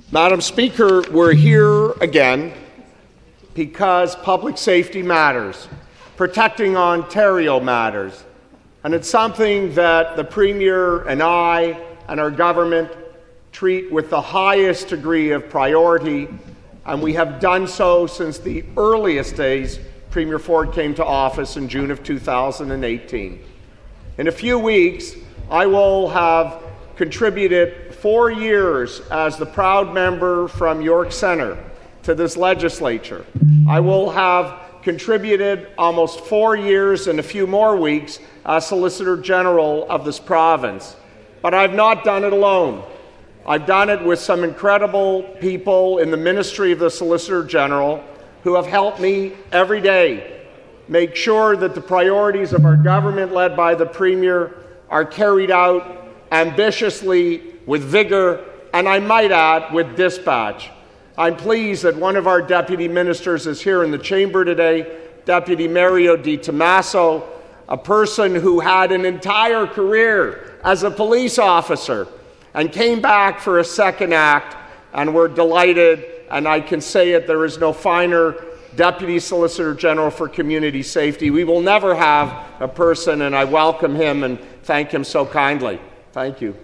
Madam Speaker, we're here again because public safety matters. Protecting Ontario matters. And it's something that the Premier and I and our government treat with the highest degree of priority, and we have done so since the earliest days Premier Ford came to office in June of 2018. In a few weeks, I will have contributed 4 years as the proud member from York Centre to this legislature. I will have contributed almost 4 years and a few more weeks as Solicitor General of this province. But I've not done it alone. I've done it with some incredible people in the Ministry of the Solicitor General who have helped me every day make sure that the priorities of our government, led by the Premier, are carried out ambitiously, with vigor, and I might add, with dispatch. I'm pleased that one of our deputy ministers is here in the chamber today, Deputy Mario Di Tommaso, a person who had an entire career as a police officer and came back for a second act, and we're delighted, and I can say it, there is no finer Deputy Solicitor General for Community Safety. We will never have a person, and I welcome him and thank him so kindly. Thank you.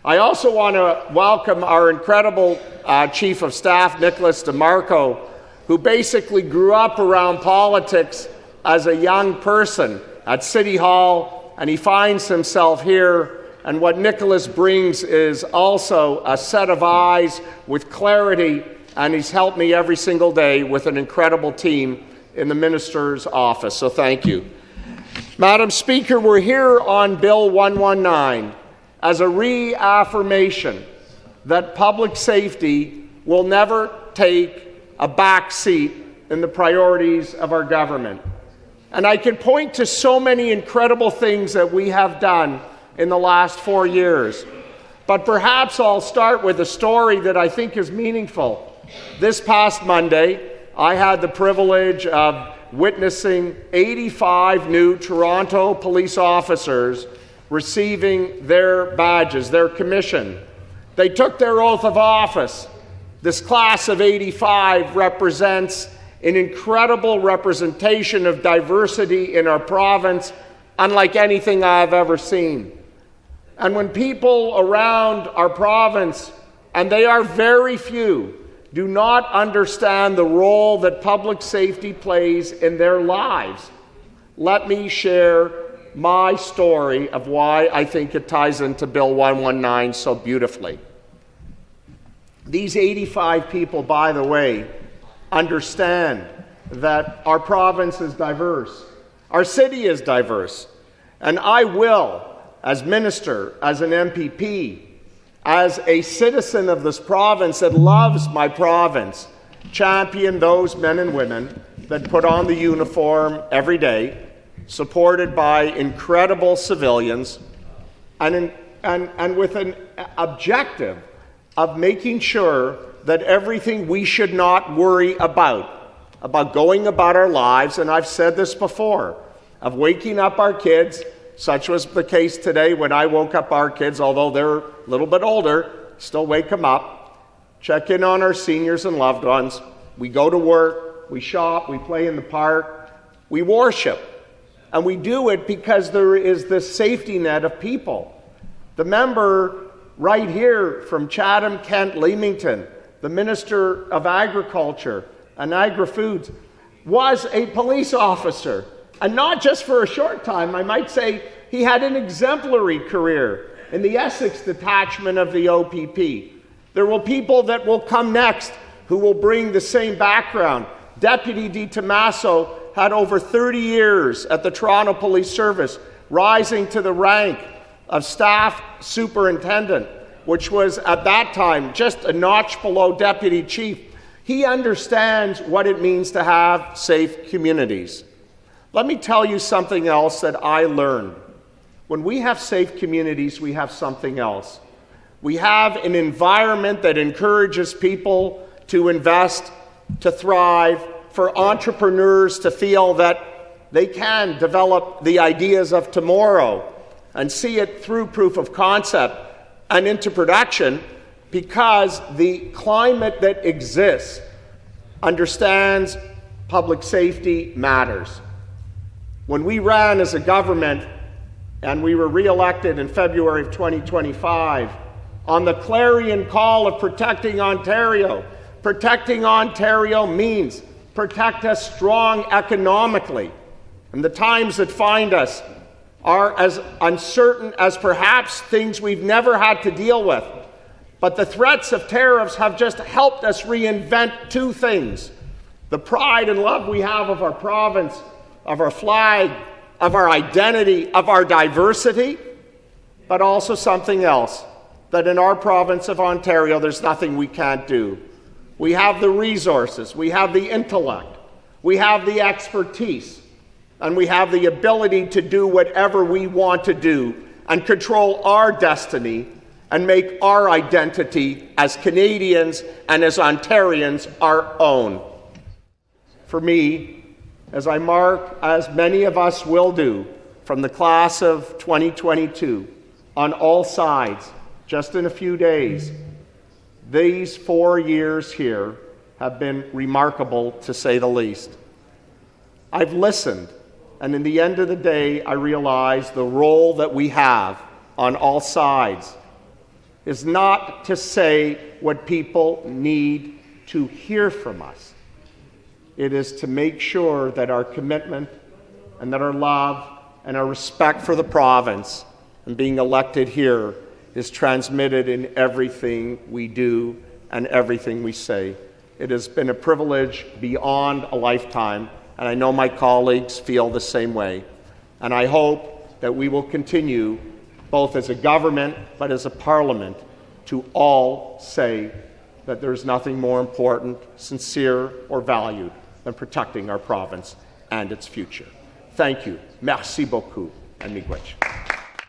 I also want to welcome our incredible Chief of Staff, Nicholas DeMarco, who basically grew up around politics as a young person at City Hall, and he finds himself here. And what Nicholas brings is also a set of eyes with clarity, and he's helped me every single day with an incredible team in the Minister's office. So thank you. Madam Speaker, we're here on Bill 119 as a reaffirmation that public safety will never take a back seat in the priorities of our government. And I can point to so many incredible things that we have done in the last 4 years. But perhaps I'll start with a story that I think is meaningful. This past Monday, I had the privilege of witnessing 85 new Toronto police officers receiving their badges, their commission. They took their oath of office. This class of 85 represents an incredible representation of diversity in our province, unlike anything I've ever seen. And when people around our province, and they are very few, do not understand the role that public safety plays in their lives, let me share my story of why I think it ties into Bill 119 so beautifully. These 85 people, by the way, understand that our province is diverse. Our city is diverse. And I will, as minister, as an MPP, as a citizen of this province that loves my province, champion those men and women that put on the uniform every day, supported by incredible civilians, and with an objective of making sure that everything we should not worry about going about our lives, and I've said this before, of waking up our kids. Such was the case today when I woke up our kids, although they're a little bit older, still wake them up, check in on our seniors and loved ones. We go to work, we shop, we play in the park, we worship. And we do it because there is this safety net of people. The member right here from Chatham, Kent, Leamington, the Minister of Agriculture and Agri-Foods, was a police officer. And not just for a short time, I might say he had an exemplary career in the Essex detachment of the OPP. There will people that will come next who will bring the same background. Deputy Di Tommaso had over 30 years at the Toronto Police Service, rising to the rank of staff superintendent, which was at that time just a notch below deputy chief. He understands what it means to have safe communities. Let me tell you something else that I learned. When we have safe communities, we have something else. We have an environment that encourages people to invest, to thrive, for entrepreneurs to feel that they can develop the ideas of tomorrow and see it through proof of concept and into production. because the climate that exists understands public safety matters. When we ran as a government and we were re-elected in February of 2025 on the clarion call of protecting Ontario means protect us strong economically. And the times that find us are as uncertain as perhaps things we've never had to deal with. But the threats of tariffs have just helped us reinvent two things: the pride and love we have of our province, of our flag, of our identity, of our diversity, but also something else, that in our province of Ontario, there's nothing we can't do. We have the resources, we have the intellect, we have the expertise, and we have the ability to do whatever we want to do and control our destiny and make our identity as Canadians and as Ontarians our own. For me, as I mark, as many of us will do, from the class of 2022, on all sides, just in a few days, these 4 years here have been remarkable, to say the least. I've listened, and in the end of the day, I realize the role that we have on all sides is not to say what people need to hear from us. It is to make sure that our commitment and that our love and our respect for the province and being elected here is transmitted in everything we do and everything we say. It has been a privilege beyond a lifetime, and I know my colleagues feel the same way. And I hope that we will continue, both as a government but as a parliament, to all say that there's nothing more important, sincere, or valued than protecting our province and its future. Thank you. Merci beaucoup. And miigwech.